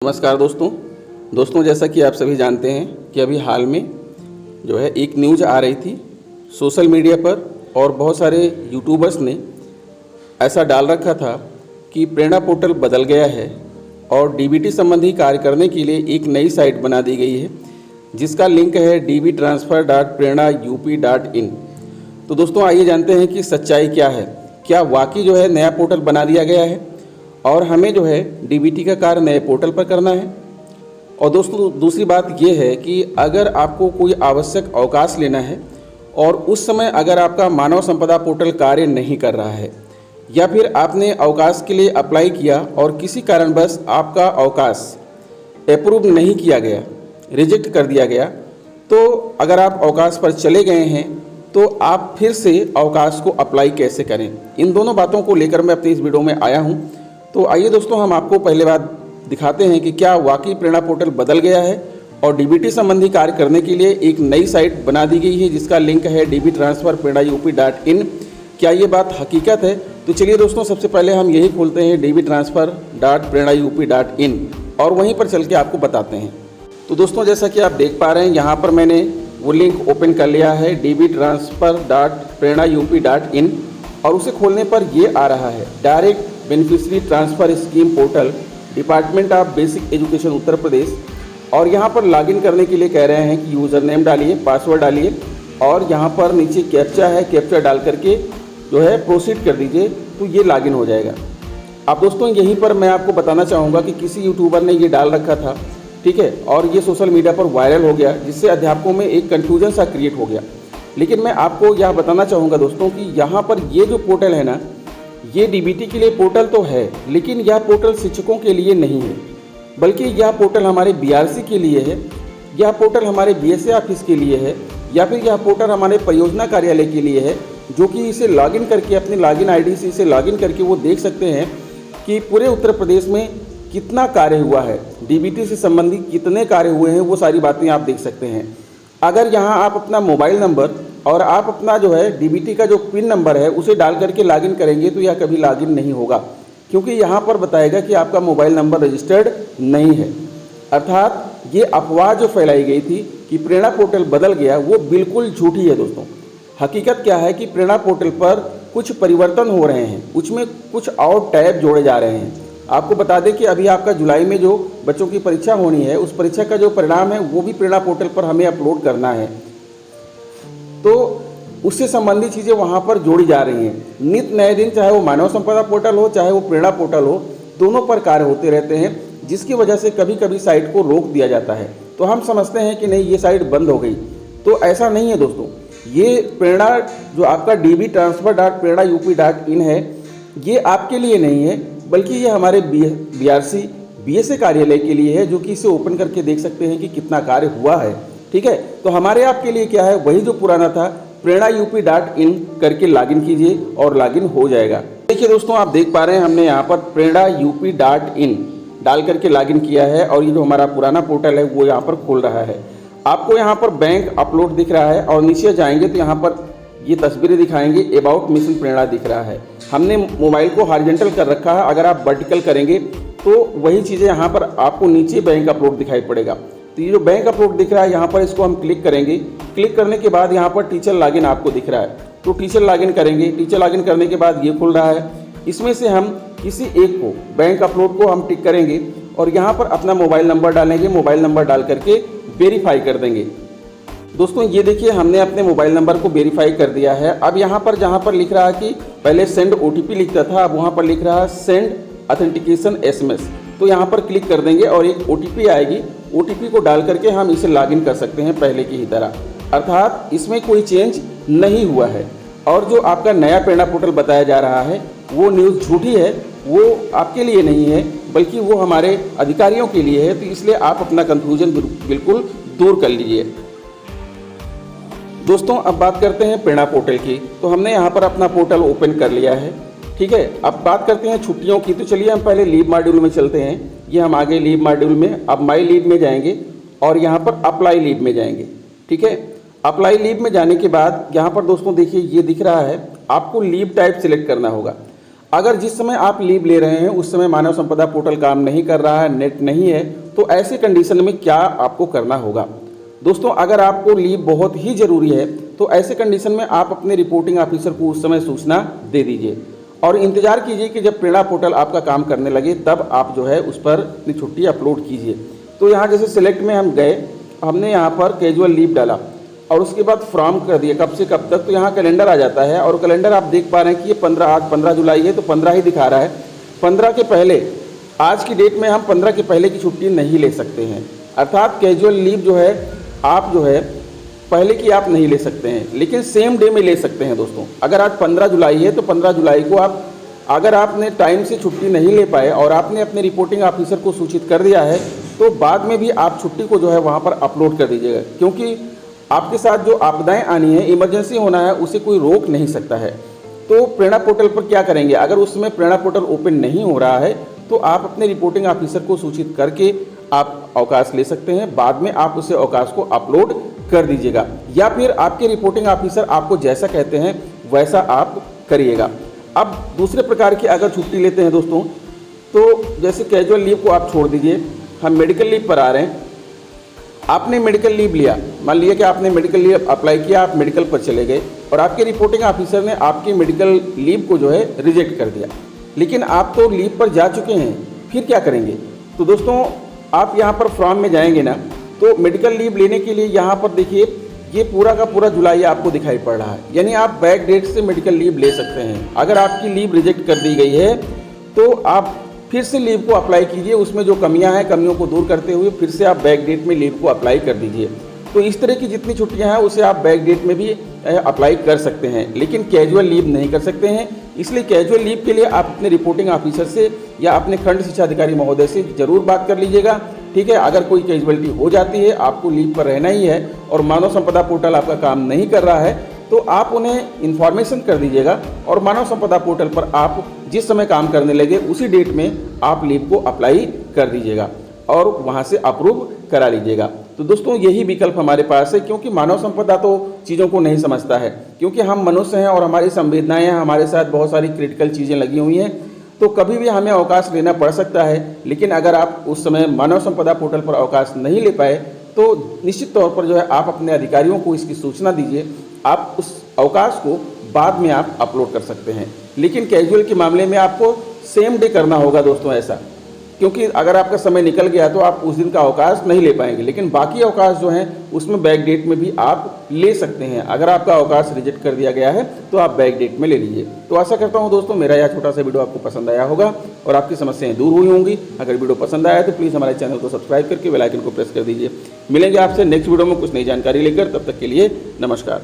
नमस्कार दोस्तों जैसा कि आप सभी जानते हैं कि अभी हाल में जो है एक न्यूज़ आ रही थी सोशल मीडिया पर और बहुत सारे यूट्यूबर्स ने ऐसा डाल रखा था कि प्रेरणा पोर्टल बदल गया है और डीबीटी संबंधी कार्य करने के लिए एक नई साइट बना दी गई है जिसका लिंक है dbtransfer.prerna.up.in। तो दोस्तों आइए जानते हैं कि सच्चाई क्या है, क्या वाकई जो है नया पोर्टल बना दिया गया है और हमें जो है डीबीटी का कार्य नए पोर्टल पर करना है। और दोस्तों दूसरी बात ये है कि अगर आपको कोई आवश्यक अवकाश लेना है और उस समय अगर आपका मानव संपदा पोर्टल कार्य नहीं कर रहा है या फिर आपने अवकाश के लिए अप्लाई किया और किसी कारणवश आपका अवकाश अप्रूव नहीं किया गया, रिजेक्ट कर दिया गया, तो अगर आप अवकाश पर चले गए हैं तो आप फिर से अवकाश को अप्लाई कैसे करें, इन दोनों बातों को लेकर मैं अपनी इस वीडियो में आया हूं। तो आइए दोस्तों हम आपको पहले बात दिखाते हैं कि क्या वाकई प्रेरणा पोर्टल बदल गया है और डीबीटी संबंधी कार्य करने के लिए एक नई साइट बना दी गई है जिसका लिंक है dbtransfer.prerna.up.in। क्या ये बात हकीकत है? तो चलिए दोस्तों सबसे पहले हम यही खोलते हैं dbtransfer.prerna.up.in और वहीं पर चल के आपको बताते हैं। तो दोस्तों जैसा कि आप देख पा रहे हैं यहाँ पर मैंने वो लिंक ओपन कर लिया है dbtransfer.prerna.up.in और उसे खोलने पर ये आ रहा है direct beneficiary transfer scheme portal, department of basic education Uttar Pradesh. और यहाँ पर लॉगिन करने के लिए कह रहे हैं कि यूज़र नेम डालिए, पासवर्ड डालिए और यहाँ पर नीचे कैप्चा है, कैप्चा डाल करके जो है प्रोसीड कर दीजिए तो ये लॉगिन हो जाएगा। अब दोस्तों यहीं पर मैं आपको बताना चाहूँगा कि किसी यूट्यूबर ने ये डाल रखा था, ठीक है, और ये सोशल मीडिया पर वायरल हो गया जिससे अध्यापकों में एक कन्फ्यूजन सा क्रिएट हो गया। लेकिन मैं आपको यह बताना चाहूँगा दोस्तों कि यहाँ पर ये जो पोर्टल है ना, ये डीबीटी के लिए पोर्टल तो है लेकिन यह पोर्टल शिक्षकों के लिए नहीं है, बल्कि यह पोर्टल हमारे बीआरसी के लिए है, यह पोर्टल हमारे बीएसए ऑफिस के लिए है या फिर यह पोर्टल हमारे परियोजना कार्यालय के लिए है, जो कि इसे लॉगिन करके अपने लॉगिन आईडी से इसे लॉगिन करके वो देख सकते हैं कि पूरे उत्तर प्रदेश में कितना कार्य हुआ है, डीबीटी से संबंधित कितने कार्य हुए हैं, वो सारी बातें आप देख सकते हैं। अगर यहाँ आप अपना मोबाइल नंबर और आप अपना जो है डीबीटी का जो पिन नंबर है उसे डाल करके लॉगिन करेंगे तो यह कभी लॉगिन नहीं होगा, क्योंकि यहाँ पर बताएगा कि आपका मोबाइल नंबर रजिस्टर्ड नहीं है। अर्थात ये अफवाह जो फैलाई गई थी कि प्रेरणा पोर्टल बदल गया वो बिल्कुल झूठी है दोस्तों। हकीकत क्या है कि प्रेरणा पोर्टल पर कुछ परिवर्तन हो रहे हैं, उसमें कुछ और टैब जोड़े जा रहे हैं। आपको बता दें कि अभी आपका जुलाई में जो बच्चों की परीक्षा होनी है उस परीक्षा का जो परिणाम है वो भी प्रेरणा पोर्टल पर हमें अपलोड करना है, तो उससे संबंधित चीज़ें वहाँ पर जोड़ी जा रही हैं। नित्य नए दिन, चाहे वो मानव संपदा पोर्टल हो चाहे वो प्रेरणा पोर्टल हो, दोनों पर कार्य होते रहते हैं, जिसकी वजह से कभी कभी साइट को रोक दिया जाता है। तो हम समझते हैं कि नहीं ये साइट बंद हो गई, तो ऐसा नहीं है दोस्तों। ये प्रेरणा जो आपका dbtransfer.prerna.up.in है ये आपके लिए नहीं है, बल्कि ये हमारे बीआरसी बीएसए कार्यालय के लिए है, जो कि इसे ओपन करके देख सकते हैं कि कितना कार्य हुआ है, ठीक है। तो हमारे आपके लिए क्या है, वही जो पुराना था prerna.up.in करके लॉगिन कीजिए और लॉगिन हो जाएगा। देखिए दोस्तों आप देख पा रहे हैं हमने यहाँ पर prerna.up.in डाल करके लॉगिन किया है और ये जो हमारा पुराना पोर्टल है वो यहाँ पर खोल रहा है। आपको यहाँ पर बैंक अपलोड दिख रहा है और नीचे जाएंगे तो यहाँ पर ये तस्वीरें दिखाएंगे, अबाउट मिशन प्रेरणा दिख रहा है। हमने मोबाइल को हॉरिजॉन्टल कर रखा है, अगर आप वर्टिकल करेंगे तो वही चीज़ें यहाँ पर आपको नीचे बैंक अपलोड दिखाई पड़ेगा। तो ये जो बैंक अपलोड दिख रहा है यहाँ पर इसको हम क्लिक करेंगे। क्लिक करने के बाद यहाँ पर टीचर लॉगिन आपको दिख रहा है, तो टीचर लॉगिन करेंगे। टीचर लॉगिन करने के बाद ये खुल रहा है, इसमें से हम किसी एक को बैंक अपलोड को हम टिक करेंगे और यहाँ पर अपना मोबाइल नंबर डालेंगे। मोबाइल नंबर डाल करके वेरीफाई कर देंगे। दोस्तों ये देखिए हमने अपने मोबाइल नंबर को वेरीफाई कर दिया है। अब यहाँ पर जहाँ पर लिख रहा है कि पहले सेंड ओटीपी लिखता था, अब वहाँ पर लिख रहा है सेंड ऑथेंटिकेशन एसएमएस, तो यहाँ पर क्लिक कर देंगे और एक ओटीपी आएगी। ओटीपी को डाल करके हम इसे लॉगिन कर सकते हैं पहले की ही तरह, अर्थात इसमें कोई चेंज नहीं हुआ है। और जो आपका नया प्रेरणा पोर्टल बताया जा रहा है वो न्यूज़ झूठी है, वो आपके लिए नहीं है बल्कि वो हमारे अधिकारियों के लिए है। तो इसलिए आप अपना कन्फ्यूजन बिल्कुल दूर कर लीजिए। दोस्तों अब बात करते हैं प्रेरणा पोर्टल की। तो हमने यहाँ पर अपना पोर्टल ओपन कर लिया है, ठीक है। अब बात करते हैं छुट्टियों की। तो चलिए हम पहले लीव मॉड्यूल में चलते हैं। ये हम आगे लीव मॉड्यूल में अब माई लीव में जाएंगे और यहाँ पर अप्लाई लीव में जाएंगे, ठीक है। अप्लाई लीव में जाने के बाद यहाँ पर दोस्तों देखिए ये दिख रहा है, आपको लीव टाइप सिलेक्ट करना होगा। अगर जिस समय आप लीव ले रहे हैं उस समय मानव संपदा पोर्टल काम नहीं कर रहा है, नेट नहीं है, तो ऐसी कंडीशन में क्या आपको करना होगा। दोस्तों, अगर आपको लीव बहुत ही ज़रूरी है तो ऐसे कंडीशन में आप अपने रिपोर्टिंग ऑफिसर को उस समय सूचना दे दीजिए और इंतज़ार कीजिए कि जब प्रेरणा पोर्टल आपका काम करने लगे तब आप जो है उस पर अपनी छुट्टी अपलोड कीजिए। तो यहाँ जैसे सिलेक्ट में हम गए, हमने यहाँ पर कैजुअल लीव डाला और उसके बाद फ्रॉम कर दिया कब से कब तक, तो यहाँ कैलेंडर आ जाता है और कैलेंडर आप देख पा रहे हैं कि ये 15 आज 15 जुलाई है तो 15 ही दिखा रहा है। 15 के पहले, आज की डेट में हम 15 के पहले की छुट्टी नहीं ले सकते हैं, अर्थात कैजुअल लीव जो है आप जो है पहले की आप नहीं ले सकते हैं, लेकिन सेम डे में ले सकते हैं। दोस्तों, अगर आज 15 जुलाई है तो 15 जुलाई को आप, अगर आपने टाइम से छुट्टी नहीं ले पाए और आपने अपने रिपोर्टिंग ऑफिसर को सूचित कर दिया है तो बाद में भी आप छुट्टी को जो है वहाँ पर अपलोड कर दीजिएगा, क्योंकि आपके साथ जो आपदाएं आनी है, इमरजेंसी होना है, उसे कोई रोक नहीं सकता है। तो प्रेरणा पोर्टल पर क्या करेंगे, अगर उस समय प्रेरणा पोर्टल ओपन नहीं हो रहा है तो आप अपने रिपोर्टिंग ऑफिसर को सूचित करके आप अवकाश ले सकते हैं, बाद में आप उसे अवकाश को अपलोड कर दीजिएगा या फिर आपके रिपोर्टिंग ऑफिसर आपको जैसा कहते हैं वैसा आप करिएगा। अब दूसरे प्रकार की अगर छुट्टी लेते हैं दोस्तों, तो जैसे कैजुअल लीव को आप छोड़ दीजिए, हम मेडिकल लीव पर आ रहे हैं। आपने मेडिकल लीव लिया, मान लिया कि आपने मेडिकल लीव अप्लाई किया, आप मेडिकल पर चले गए और आपके रिपोर्टिंग ऑफिसर ने आपकी मेडिकल लीव को जो है रिजेक्ट कर दिया, लेकिन आप तो लीव पर जा चुके हैं, फिर क्या करेंगे। तो दोस्तों, आप यहाँ पर फॉर्म में जाएंगे ना, तो मेडिकल लीव लेने के लिए यहाँ पर देखिए ये पूरा का पूरा जुलाई आपको दिखाई पड़ रहा है, यानी आप बैक डेट से मेडिकल लीव ले सकते हैं। अगर आपकी लीव रिजेक्ट कर दी गई है तो आप फिर से लीव को अप्लाई कीजिए, उसमें जो कमियां हैं कमियों को दूर करते हुए फिर से आप बैक डेट में लीव को अप्लाई कर दीजिए। तो इस तरह की जितनी छुट्टियां हैं उसे आप बैक डेट में भी अप्लाई कर सकते हैं, लेकिन कैजुअल लीव नहीं कर सकते हैं। इसलिए कैजुअल लीव के लिए आप अपने रिपोर्टिंग ऑफिसर से या अपने खंड शिक्षा अधिकारी महोदय से जरूर बात कर लीजिएगा, ठीक है। अगर कोई कैजुअलिटी हो जाती है, आपको लीव पर रहना ही है और मानव संपदा पोर्टल आपका काम नहीं कर रहा है, तो आप उन्हें इन्फॉर्मेशन कर दीजिएगा और मानव संपदा पोर्टल पर आप जिस समय काम करने लगे उसी डेट में आप लीव को अप्लाई कर दीजिएगा और वहाँ से अप्रूव करा लीजिएगा। तो दोस्तों, यही विकल्प हमारे पास है, क्योंकि मानव संपदा तो चीज़ों को नहीं समझता है, क्योंकि हम मनुष्य हैं और हमारी संवेदनाएं हैं, हमारे साथ बहुत सारी क्रिटिकल चीज़ें लगी हुई हैं, तो कभी भी हमें अवकाश लेना पड़ सकता है। लेकिन अगर आप उस समय मानव संपदा पोर्टल पर अवकाश नहीं ले पाए तो निश्चित तौर पर जो है आप अपने अधिकारियों को इसकी सूचना दीजिए, आप उस अवकाश को बाद में आप अपलोड कर सकते हैं। लेकिन कैजुअल के मामले में आपको सेम डे करना होगा दोस्तों ऐसा, क्योंकि अगर आपका समय निकल गया तो आप उस दिन का अवकाश नहीं ले पाएंगे, लेकिन बाकी अवकाश जो हैं उसमें बैक डेट में भी आप ले सकते हैं। अगर आपका अवकाश रिजेक्ट कर दिया गया है तो आप बैक डेट में ले लीजिए। तो आशा करता हूं दोस्तों मेरा यह छोटा सा वीडियो आपको पसंद आया होगा और आपकी समस्याएं दूर हुई होंगी। अगर वीडियो पसंद आया तो प्लीज़ हमारे चैनल को सब्सक्राइब करके बेल आइकन को प्रेस कर दीजिए। मिलेंगे आपसे नेक्स्ट वीडियो में कुछ नई जानकारी लेकर, तब तक के लिए नमस्कार।